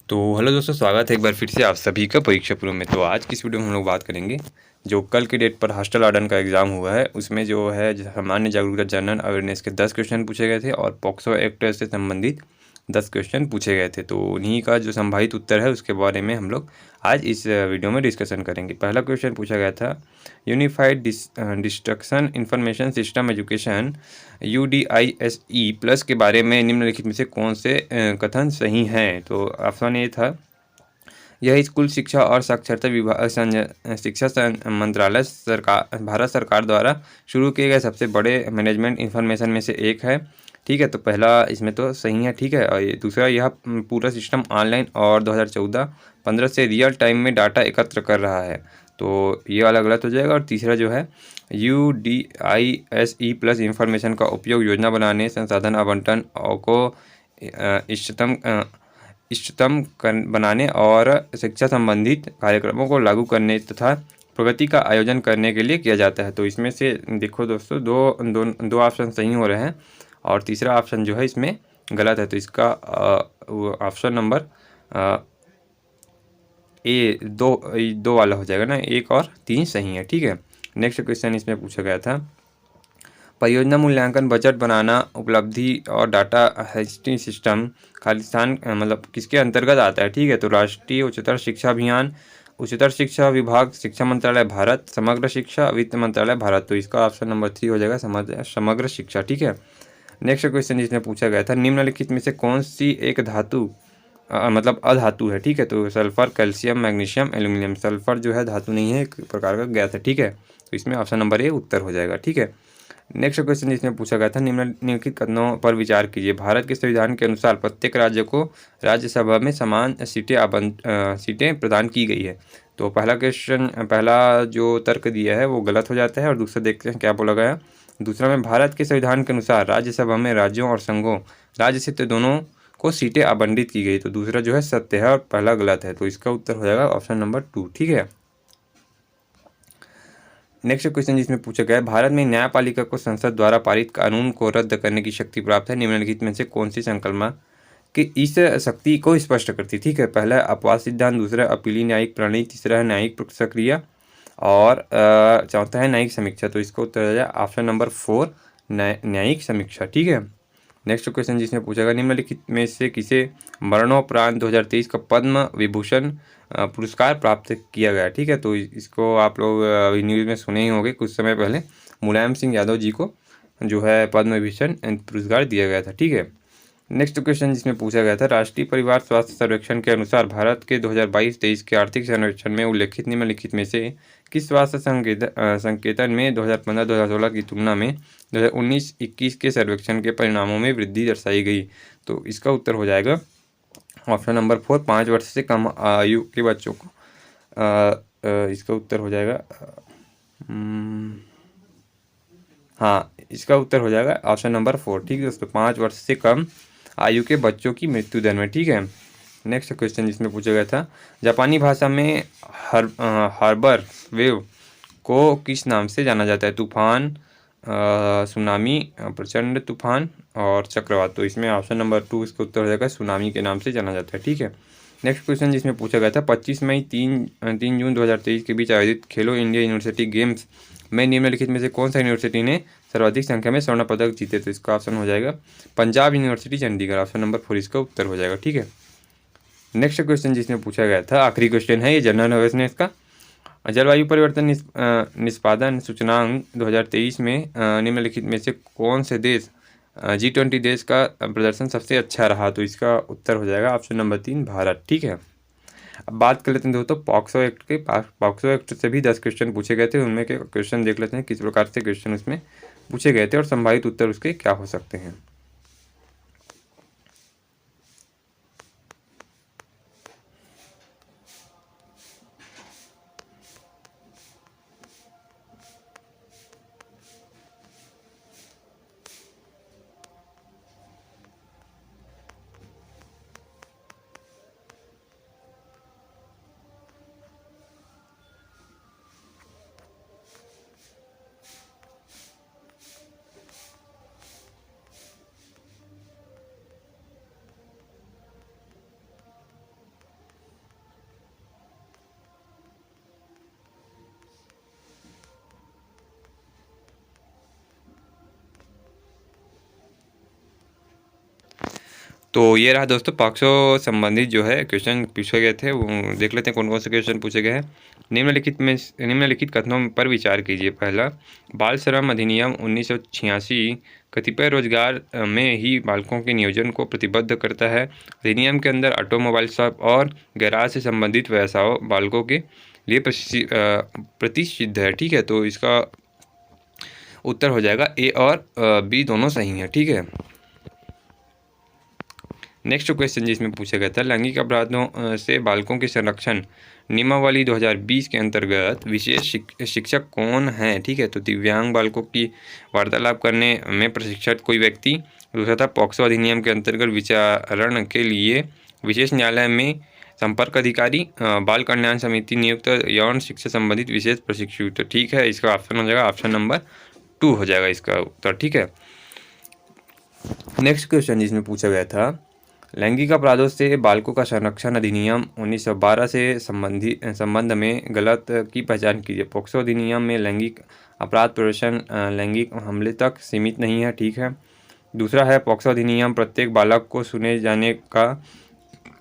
तो हेलो दोस्तों, स्वागत है एक बार फिर से आप सभी का परीक्षा पूर्व में। तो आज की इस वीडियो में हम लोग बात करेंगे जो कल के डेट पर हॉस्टल वार्डन का एग्ज़ाम हुआ है, उसमें जो है सामान्य जागरूकता जनरल अवेयरनेस के 10 क्वेश्चन पूछे गए थे और पॉक्सो एक्ट से संबंधित 10 क्वेश्चन पूछे गए थे। तो उन्हीं का जो संभावित उत्तर है उसके बारे में हम लोग आज इस वीडियो में डिस्कशन करेंगे। पहला क्वेश्चन पूछा गया था, unified destruction information system education UDISE plus के बारे में निम्नलिखित में से कौन से कथन सही हैं। तो ऑप्शन ए था, यह स्कूल शिक्षा और साक्षरता विभाग मंत्रालय सरकार भारत सरकार द्वारा शुरू किए गए सबसे बड़े मैनेजमेंट इंफॉर्मेशन में से एक है। ठीक है, तो पहला इसमें तो सही है। ठीक है, और ये दूसरा, यह पूरा सिस्टम ऑनलाइन और 2014-15 से रियल टाइम में डाटा एकत्र कर रहा है, तो ये वाला गलत हो जाएगा। और तीसरा जो है, UDISE प्लस इंफॉर्मेशन का उपयोग योजना बनाने, संसाधन आवंटन को इष्टतम बनाने और शिक्षा संबंधित कार्यक्रमों को लागू करने तथा प्रगति का आयोजन करने के लिए किया जाता है। तो इसमें से देखो दोस्तों, दो ऑप्शन सही हो रहे हैं और तीसरा ऑप्शन जो है इसमें गलत है। तो इसका ऑप्शन नंबर ए दो वाला हो जाएगा ना, 1 और 3 सही है। ठीक है, नेक्स्ट क्वेश्चन इसमें पूछा गया था, परियोजना मूल्यांकन बजट बनाना, उपलब्धि और डाटा हार्वेस्टिंग सिस्टम खालिस्तान मतलब किसके अंतर्गत आता है। ठीक है, तो राष्ट्रीय उच्चतर शिक्षा अभियान, उच्चतर शिक्षा विभाग, शिक्षा मंत्रालय भारत, समग्र शिक्षा वित्त मंत्रालय भारत। तो इसका ऑप्शन नंबर 3 हो जाएगा, समग्र शिक्षा। ठीक है, नेक्स्ट क्वेश्चन जिसमें पूछा गया था, निम्नलिखित में से कौन सी एक धातु मतलब अधातु है। ठीक है, तो sulphur, calcium, magnesium, aluminium. Sulphur जो है धातु नहीं है, एक प्रकार का गैस है। ठीक है, तो इसमें ऑप्शन नंबर ए उत्तर हो जाएगा। ठीक है, नेक्स्ट क्वेश्चन जिसमें पूछा गया था, निम्नलिखित कथनों पर विचार कीजिए। भारत के संविधान के अनुसार प्रत्येक राज्य को राज्यसभा में समान सीटें प्रदान की गई है। तो पहला जो तर्क दिया है वो गलत हो जाता है और दूसरा देखते हैं क्या बोला गया। दूसरा में, भारत के संविधान के अनुसार राज्यसभा में राज्यों और संघों राज्य से दोनों को सीटें आवंटित की गई। तो दूसरा जो है सत्य है और पहला गलत है। तो इसका उत्तर हो जाएगा ऑप्शन नंबर 2। ठीक है, नेक्स्ट क्वेश्चन जिसमें पूछा गया है, भारत में न्यायपालिका को संसद द्वारा पारित कानून को रद्द करने की शक्ति प्राप्त है। निम्नलिखित में से कौन सी संकल्पना कि इस शक्ति को स्पष्ट करती। ठीक है, पहला है अपवाद सिद्धांत, दूसरा अपीली न्यायिक प्रणाली, तीसरा है न्यायिक प्रक्रिया और चौथा है न्यायिक समीक्षा। तो इसका उत्तर हो जाएगा ऑप्शन नंबर 4, न्यायिक समीक्षा। ठीक है, नेक्स्ट क्वेश्चन जिसमें पूछा गया, निम्नलिखित में से किसे मरणोपरांत 2023 का पद्म विभूषण पुरस्कार प्राप्त किया गया। ठीक है, तो इसको आप लोग अभी न्यूज़ में सुने ही होंगे, कुछ समय पहले मुलायम सिंह यादव जी को जो है पद्म विभूषण पुरस्कार दिया गया था। ठीक है, नेक्स्ट क्वेश्चन जिसमें पूछा गया था, राष्ट्रीय परिवार स्वास्थ्य सर्वेक्षण के अनुसार भारत के 2022-23 के आर्थिक सर्वेक्षण में उल्लेखित निम्नलिखित में से किस स्वास्थ्य संकेतन में 2015-2016 की तुलना में 2019-21 के सर्वेक्षण के परिणामों में वृद्धि दर्शाई गई। तो इसका उत्तर हो जाएगा ऑप्शन नंबर 4, 5 वर्ष से कम आयु के बच्चों को। इसका उत्तर हो जाएगा हाँ, इसका उत्तर हो जाएगा ऑप्शन नंबर 4। ठीक है दोस्तों, 5 वर्ष से कम आयु के बच्चों की मृत्यु दर में। ठीक है, नेक्स्ट क्वेश्चन जिसमें पूछा गया था, जापानी भाषा में हार्बर वेव को किस नाम से जाना जाता है। तूफान, सुनामी, प्रचंड तूफान और चक्रवात। तो इसमें ऑप्शन नंबर 2 इसका उत्तर हो जाएगा, सुनामी के नाम से जाना जाता है। ठीक है, नेक्स्ट क्वेश्चन जिसमें पूछा गया था, 25 मई 3 जून 2023 के बीच आयोजित खेलो इंडिया यूनिवर्सिटी गेम्स में निम्नलिखित में से कौन सा यूनिवर्सिटी ने सर्वाधिक संख्या में स्वर्ण पदक जीते। तो इसका ऑप्शन हो जाएगा Punjab university Chandigarh. Option number 4 इसका उत्तर हो जाएगा। ठीक है, नेक्स्ट क्वेश्चन जिसमें पूछा गया था, आखिरी क्वेश्चन है ये जनरल अवेयरनेस का, जलवायु परिवर्तन निष्पादन सूचकांक 2023 में निम्नलिखित में से कौन से देश G20 देश का प्रदर्शन सबसे अच्छा रहा। तो इसका उत्तर हो जाएगा ऑप्शन नंबर 3, भारत। ठीक है, अब बात कर लेते हैं दोस्तों पॉक्सो एक्ट के। पॉक्सो एक्ट से भी 10 क्वेश्चन पूछे गए थे, उनमें के क्वेश्चन देख लेते हैं किस प्रकार से क्वेश्चन उसमें पूछे गए थे और संभावित उत्तर उसके क्या हो सकते हैं। तो ये रहा दोस्तों पॉक्सो संबंधित जो है क्वेश्चन पूछे गए थे, वो देख लेते हैं कौन कौन से क्वेश्चन पूछे गए हैं। निम्नलिखित कथनों पर विचार कीजिए। पहला, बाल श्रम अधिनियम 1986 कतिपय रोजगार में ही बालकों के नियोजन को प्रतिबद्ध करता है। अधिनियम के अंदर ऑटोमोबाइल शॉप और गैराज से संबंधित व्यवसायों बालकों के लिए प्रतिषिद्ध है। ठीक है, तो इसका उत्तर हो जाएगा ए और बी दोनों सही है। ठीक है, नेक्स्ट क्वेश्चन जिसमें पूछा गया था, लैंगिक अपराधों से बालकों के संरक्षण नियमावली 2020 के अंतर्गत विशेष शिक्षक कौन है। ठीक है, तो दिव्यांग बालकों की वार्तालाप करने में प्रशिक्षित कोई व्यक्ति। दूसरा था पॉक्सो अधिनियम के अंतर्गत विचारण के लिए विशेष न्यायालय में संपर्क अधिकारी, बाल कल्याण समिति नियुक्त यौन शिक्षा संबंधित विशेष प्रशिक्षुत। ठीक है, इसका ऑप्शन हो जाएगा ऑप्शन नंबर 2 हो जाएगा इसका उत्तर। ठीक है, नेक्स्ट क्वेश्चन जिसमें पूछा गया था, लैंगिक अपराधों से बालकों का संरक्षण अधिनियम 1912 से संबंध में गलत की पहचान कीजिए। पॉक्सो अधिनियम में लैंगिक अपराध प्रदर्शन लैंगिक हमले तक सीमित नहीं है। ठीक है, दूसरा है पॉक्सो अधिनियम प्रत्येक बालक को सुने जाने का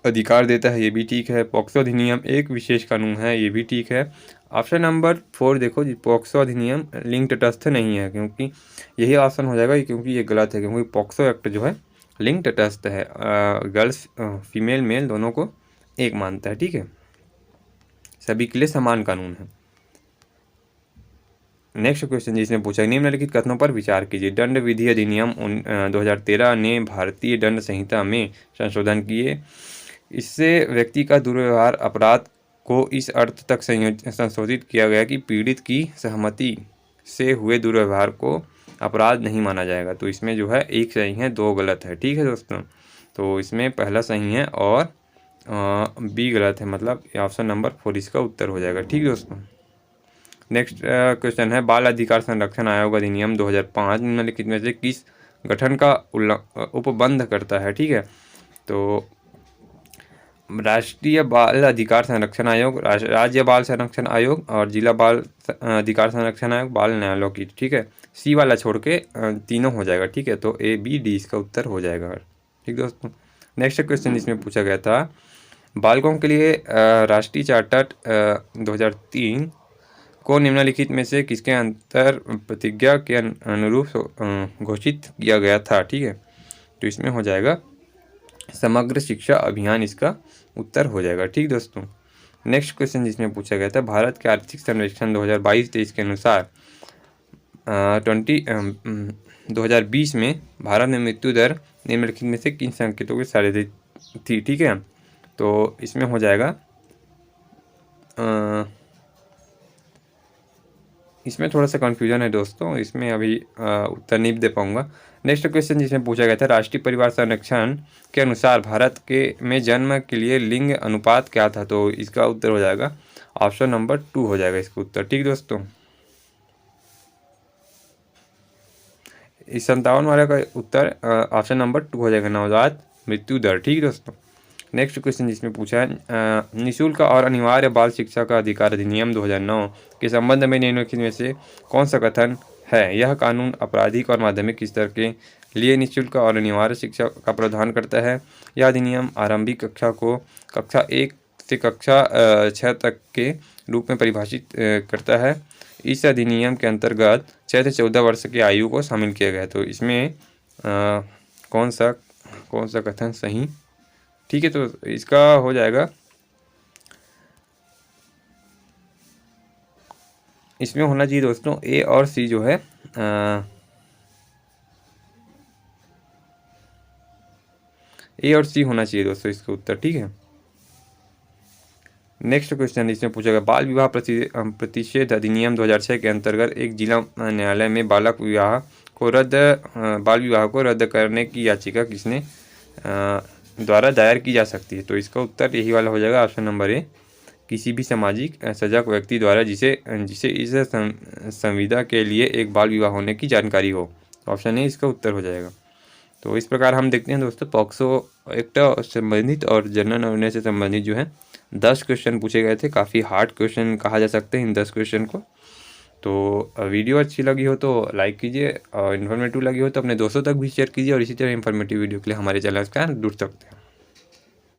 अधिकार देता है, ये भी ठीक है। पॉक्सो अधिनियम एक विशेष कानून है, ये भी ठीक है। ऑप्शन नंबर 4 देखो जी, पॉक्सो अधिनियम लिंग तटस्थ नहीं है, क्योंकि यही ऑप्शन हो जाएगा, क्योंकि ये गलत है, क्योंकि पॉक्सो एक्ट जो है लिंग तटस्थ है, गर्ल्स फीमेल मेल दोनों को एक मानता है। ठीक है, सभी के लिए समान कानून है। नेक्स्ट क्वेश्चन जिसने पूछा, निम्नलिखित कथनों पर विचार कीजिए। दंड विधि अधिनियम 2013 ने भारतीय दंड संहिता में संशोधन किए। इससे व्यक्ति का दुर्व्यवहार अपराध को इस अर्थ तक संशोधित किया गया कि पीड़ित की सहमति से हुए दुर्व्यवहार को अपराध नहीं माना जाएगा। तो इसमें जो है एक सही है, 2 गलत है। ठीक है दोस्तों, तो इसमें पहला सही है और बी गलत है, मतलब ऑप्शन नंबर 4 इसका उत्तर हो जाएगा। ठीक है दोस्तों, नेक्स्ट क्वेश्चन है, बाल अधिकार संरक्षण आयोग अधिनियम 2005 निम्नलिखित में से किस गठन का उपबंध करता है। ठीक है, तो राष्ट्रीय बाल अधिकार संरक्षण आयोग, राज्य बाल संरक्षण आयोग और जिला बाल अधिकार संरक्षण आयोग, बाल न्यायालयों की। ठीक है, सी वाला छोड़ के तीनों हो जाएगा। ठीक है, तो ए बी डी इसका उत्तर हो जाएगा। ठीक दोस्तों, नेक्स्ट क्वेश्चन इसमें पूछा गया था, बालकों के लिए राष्ट्रीय चार्टर 2003 को निम्नलिखित में से किसके अंतर प्रतिज्ञा के अनुरूप घोषित किया गया था। ठीक है, तो इसमें हो जाएगा समग्र शिक्षा अभियान, इसका उत्तर हो जाएगा। ठीक दोस्तों, नेक्स्ट क्वेश्चन जिसमें पूछा गया था, भारत के आर्थिक सर्वेक्षण 2022-23 के अनुसार 2020 में भारत में मृत्यु दर निम्नलिखित में से किन संकेतों के सारे थी। ठीक है, तो इसमें हो जाएगा इसमें थोड़ा सा कन्फ्यूजन है दोस्तों, इसमें अभी उत्तर नहीं दे पाऊंगा। नेक्स्ट क्वेश्चन जिसमें पूछा गया था, राष्ट्रीय परिवार संरक्षण के अनुसार भारत के में जन्म के लिए लिंग अनुपात क्या था। तो इसका उत्तर हो जाएगा ऑप्शन नंबर 2 हो जाएगा इसका उत्तर। ठीक दोस्तों, इस 57 वाले का उत्तर ऑप्शन नंबर 2 हो जाएगा, नवजात मृत्यु दर। ठीक दोस्तों, नेक्स्ट क्वेश्चन जिसमें पूछा है, निःशुल्क और अनिवार्य बाल शिक्षा का अधिकार अधिनियम 2009 के संबंध में निम्नलिखित में से कौन सा कथन है। यह कानून आपराधिक और माध्यमिक स्तर के लिए निःशुल्क और अनिवार्य शिक्षा का प्रावधान करता है। यह अधिनियम आरंभिक कक्षा को कक्षा 1 से कक्षा 6 तक के रूप में परिभाषित करता है। इस अधिनियम के अंतर्गत 6 से 14 वर्ष की आयु को शामिल किया गया है। तो इसमें कौन सा कथन सही। ठीक है, तो इसका हो जाएगा, इसमें होना चाहिए दोस्तों ए और सी जो है ए और सी होना चाहिए दोस्तों इसका उत्तर। ठीक है, नेक्स्ट क्वेश्चन इसमें पूछा गया, बाल विवाह प्रतिषेध अधिनियम 2006 के अंतर्गत एक जिला न्यायालय में बाल विवाह को रद्द करने की याचिका किसने द्वारा दायर की जा सकती है। तो इसका उत्तर यही वाला हो जाएगा ऑप्शन नंबर ए, किसी भी सामाजिक सजग व्यक्ति द्वारा जिसे इस संविदा के लिए एक बाल विवाह होने की जानकारी हो। ऑप्शन ए इसका उत्तर हो जाएगा। तो इस प्रकार हम देखते हैं दोस्तों, पॉक्सो एक्ट संबंधित और जनरल नॉलेज से संबंधित जो है 10 क्वेश्चन पूछे गए थे। काफ़ी हार्ड क्वेश्चन कहा जा सकते हैं इन 10 क्वेश्चन को। तो वीडियो अच्छी लगी हो तो लाइक कीजिए और इन्फॉर्मेटिव लगी हो तो अपने दोस्तों तक भी शेयर कीजिए और इसी तरह इन्फॉर्मेटिव वीडियो के लिए हमारे चैनल का जुड़ सकते हैं।